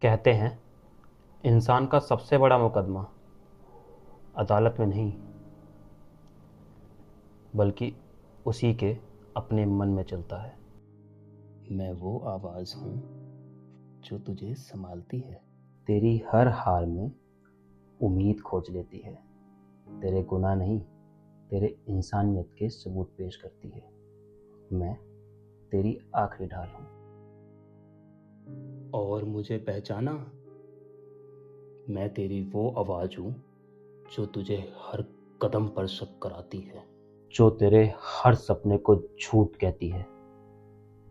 कहते हैं इंसान का सबसे बड़ा मुकदमा अदालत में नहीं बल्कि उसी के अपने मन में चलता है। मैं वो आवाज़ हूँ जो तुझे संभालती है, तेरी हर हार में उम्मीद खोज लेती है, तेरे गुनाह नहीं तेरे इंसानियत के सबूत पेश करती है। मैं तेरी आखिरी ढाल हूँ। और मुझे पहचाना? मैं तेरी वो आवाज़ हूँ जो तुझे हर कदम पर शक कराती है, जो तेरे हर सपने को झूठ कहती है।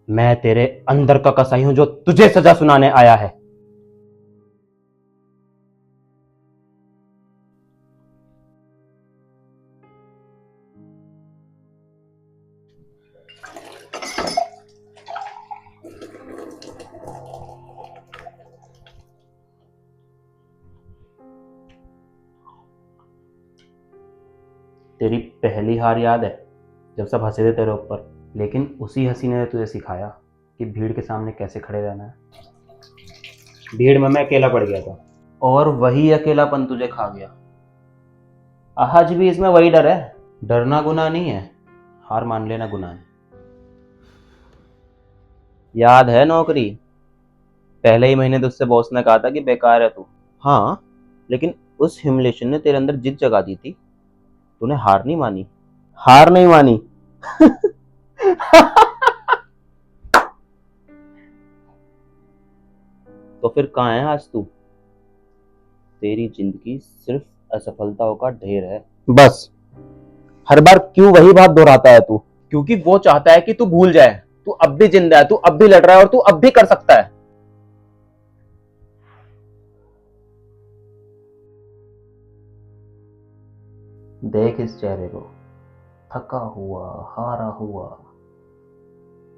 मैं तेरे अंदर का कसाई हूं जो तुझे सजा सुनाने आया है। तेरी पहली हार याद है जब सब हंसे थे तेरे ऊपर, लेकिन उसी हंसी ने तुझे सिखाया कि भीड़ के सामने कैसे खड़े रहना है। भीड़ में मैं अकेला पड़ गया था और वही अकेलापन तुझे खा गया। आज भी इसमें वही डर है। डरना गुनाह नहीं है, हार मान लेना गुनाह है। याद है नौकरी? पहले ही महीने तुझसे बॉस ने कहा था कि बेकार है तू। हाँ, लेकिन उस ह्यूमिलेशन ने तेरे अंदर जिद जगा दी थी। तूने हार नहीं मानी। हार नहीं मानी। तो फिर कहाँ है आज तू? तेरी जिंदगी सिर्फ असफलताओं का ढेर है। बस, हर बार क्यों वही बात दोहराता है तू? क्योंकि वो चाहता है कि तू भूल जाए। तू अब भी जिंदा है, तू अब भी लड़ रहा है और तू अब भी कर सकता है। देख इस चेहरे को, थका हुआ, हारा हुआ।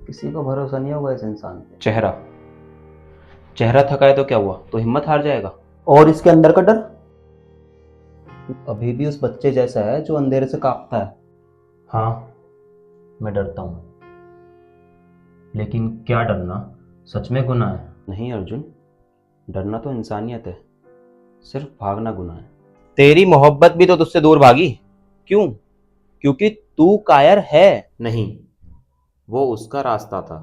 किसी को भरोसा नहीं होगा इस इंसान पे। चेहरा चेहरा थका है तो क्या हुआ? तो हिम्मत हार जाएगा। और इसके अंदर का डर? तू अभी भी उस बच्चे जैसा है जो अंधेरे से कांपता है। हाँ, मैं डरता हूँ, लेकिन क्या डरना सच में गुनाह है? नहीं अर्जुन, डरना तो इंसानियत है, सिर्फ भागना गुनाह है। तेरी मोहब्बत भी तो तुझसे दूर भागी। क्यों? क्योंकि तू कायर है। नहीं, वो उसका रास्ता था,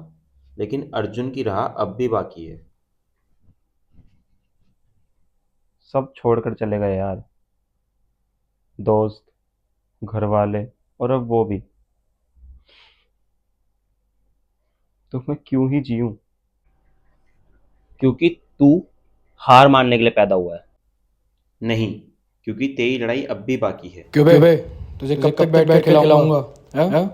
लेकिन अर्जुन की राह अब भी बाकी है। सब छोड़कर चले गए यार, दोस्त, घर वाले, और अब वो भी। तो मैं क्यों ही जीऊं? क्योंकि तू हार मानने के लिए पैदा हुआ है। नहीं, क्योंकि तेरी लड़ाई अब भी बाकी है। क्यों बे? तुझे कब तक बैठ कर खिलाऊंगा? हैं?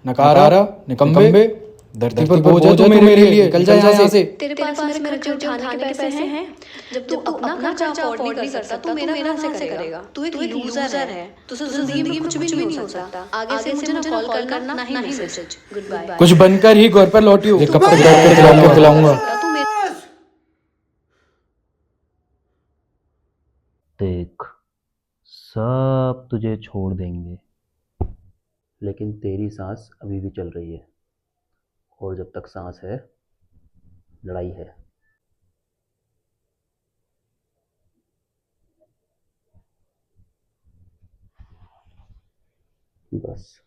नकारा, निकम्बे, धरती पर बोझ है तू मेरे लिए, निकल जा यहाँ से। तेरे पास मेरे खर्चे उठाने के पैसे हैं? जब तू अपना खर्चा अफोर्ड नहीं कर सकता तू मेरा कहाँ से करेगा? तू एक लूजर है। तुझे जिंदगी में कुछ भी नहीं हो सकता। आगे से मुझे ना कॉल करना ना ही मैसेज। Good bye. कुछ बनकर ही घर पर लौटी हूँ। कब तक बैठ कर खिलाऊंगा? देख, सब तुझे छोड़ देंगे, लेकिन तेरी सांस अभी भी चल रही है, और जब तक सांस है लड़ाई है। बस।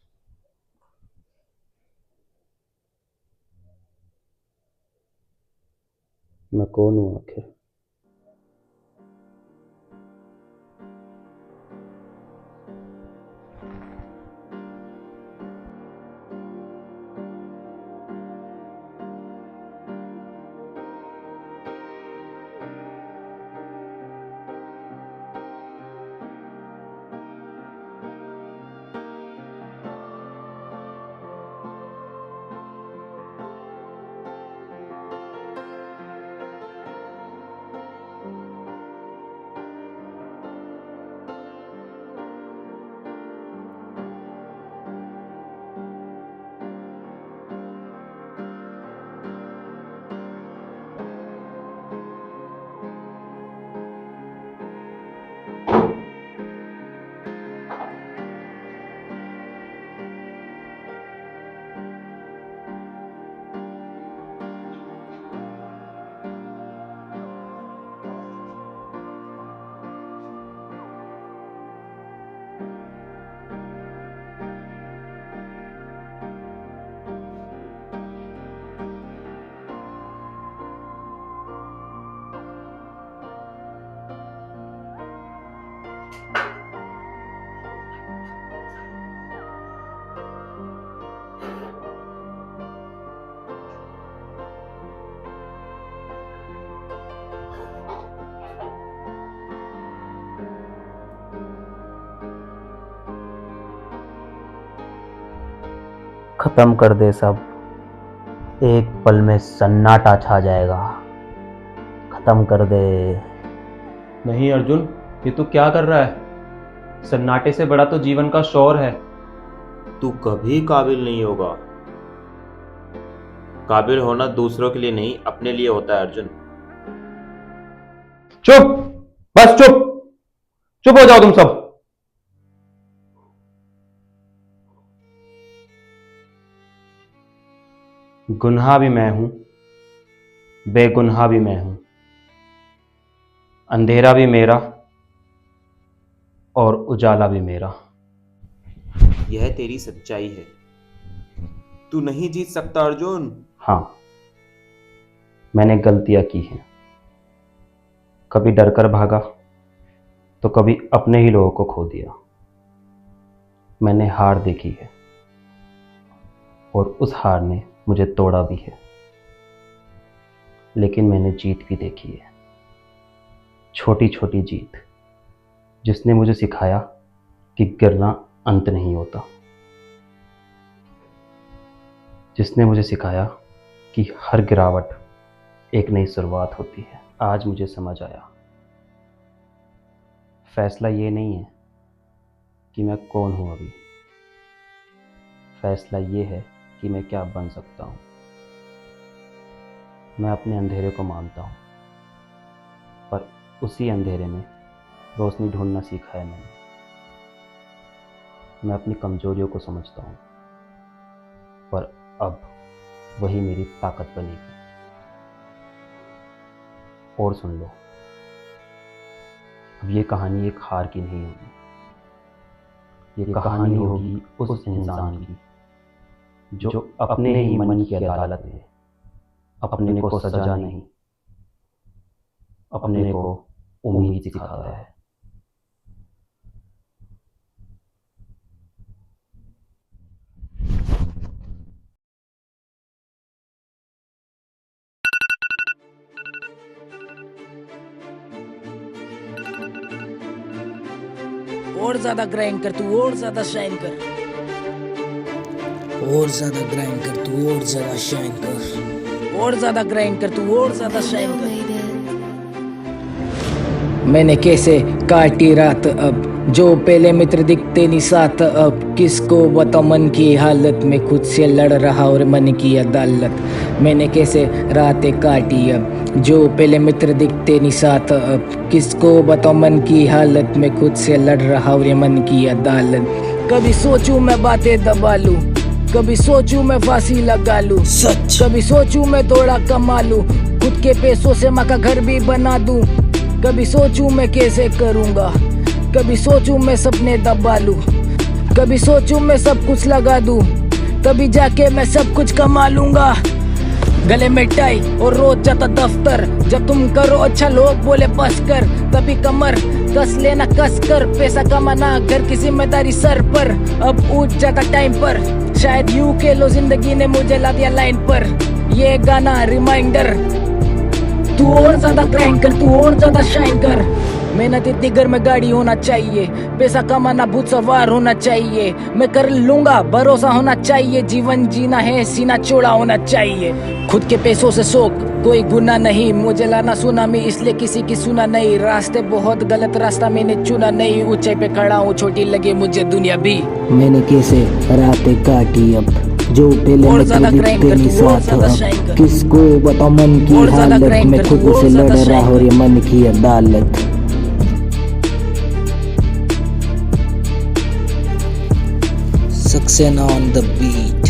मैं कौन हूँ आखिर? खत्म कर दे सब, एक पल में सन्नाटा छा जाएगा। खत्म कर दे। नहीं अर्जुन, ये तू क्या कर रहा है? सन्नाटे से बड़ा तो जीवन का शोर है। तू कभी काबिल नहीं होगा। काबिल होना दूसरों के लिए नहीं, अपने लिए होता है अर्जुन। चुप, बस चुप, चुप हो जाओ तुम सब। गुनाह भी मैं हूं, बेगुनाह भी मैं हूं, अंधेरा भी मेरा और उजाला भी मेरा। यह तेरी सच्चाई है, तू नहीं जीत सकता अर्जुन। हाँ, मैंने गलतियां की हैं। कभी डरकर भागा तो कभी अपने ही लोगों को खो दिया। मैंने हार देखी है और उस हार ने मुझे तोड़ा भी है, लेकिन मैंने जीत भी देखी है। छोटी छोटी जीत, जिसने मुझे सिखाया कि गिरना अंत नहीं होता, जिसने मुझे सिखाया कि हर गिरावट एक नई शुरुआत होती है। आज मुझे समझ आया, फैसला ये नहीं है कि मैं कौन हूं अभी, फैसला ये है कि मैं क्या बन सकता हूं। मैं अपने अंधेरे को मानता हूं, पर उसी अंधेरे में रोशनी ढूंढना सीखा है मैंने। मैं अपनी कमजोरियों को समझता हूं, पर अब वही मेरी ताकत बनेगी। और सुन लो, अब ये कहानी एक हार की नहीं होगी, ये कहानी होगी उस इंसान की जो अपने ही मन की अदालत में अपने को सजा नहीं, अपने को उम्मीद सिखाता है। और ज्यादा ग्राइंड कर तू, और ज्यादा शाइन कर, और ज्यादा ग्राइंड कर तू, और ज्यादा शाइन कर, और ज्यादा ग्राइंड कर तू, और ज्यादा शाइन कर। मैंने कैसे काटी रात अब, जो पहले मित्र दिखते नहीं साथ अब, किसको बताऊं मन की हालत में खुद से लड़ रहा और मन की अदालत। मैंने कैसे रातें काटी अब, जो पहले मित्र दिखते नहीं साथ अब, किसको बताऊं मन की हालत में खुद से लड़ रहा और मन की अदालत। कभी सोचूं मैं बातें दबा लूं, कभी सोचूं मैं फांसी लगा लूं, सच कभी सोचूं मैं थोड़ा कमा लूं, खुद के पैसों से माँ का घर भी बना दूं। कभी सोचूं मैं कैसे करूंगा, कभी सोचूं मैं सपने दबा लूं, कभी सोचूं मैं सब कुछ लगा दूं, तभी जाके मैं सब कुछ कमा लूंगा। गले में टाई और रोज जाता दफ्तर, जब तुम करो अच्छा लोग बोले बस कर, तभी कमर कस लेना कस कर, पैसा कमाना घर की जिम्मेदारी सर पर। अब उठ जाता टाइम पर, शायद यूं के लो जिंदगी ने मुझे ला दिया लाइन पर। ये गाना रिमाइंडर, तू और ज्यादा ग्राइंड कर, तू और ज्यादा शाइन कर। मेहनत इतनी घर में गाड़ी होना चाहिए, पैसा कमाना भूत सवार होना चाहिए, मैं कर लूंगा भरोसा होना चाहिए, जीवन जीना है सीना चौड़ा होना चाहिए। खुद के पैसों से शौक कोई गुना नहीं, मुझे लाना सुना मैं इसलिए किसी की सुना नहीं, रास्ते बहुत गलत रास्ता मैंने चुना नहीं, ऊंचाई पे खड़ा हूँ छोटी लगे मुझे दुनिया भी। मैंने कैसे रातें काटी अब, जो पहले मित्र दिखते नहीं साथ अब, किसको बताऊं मन की हालत में खुद से लड़ रहा और ये मन की अदालत। Saxena on the beat.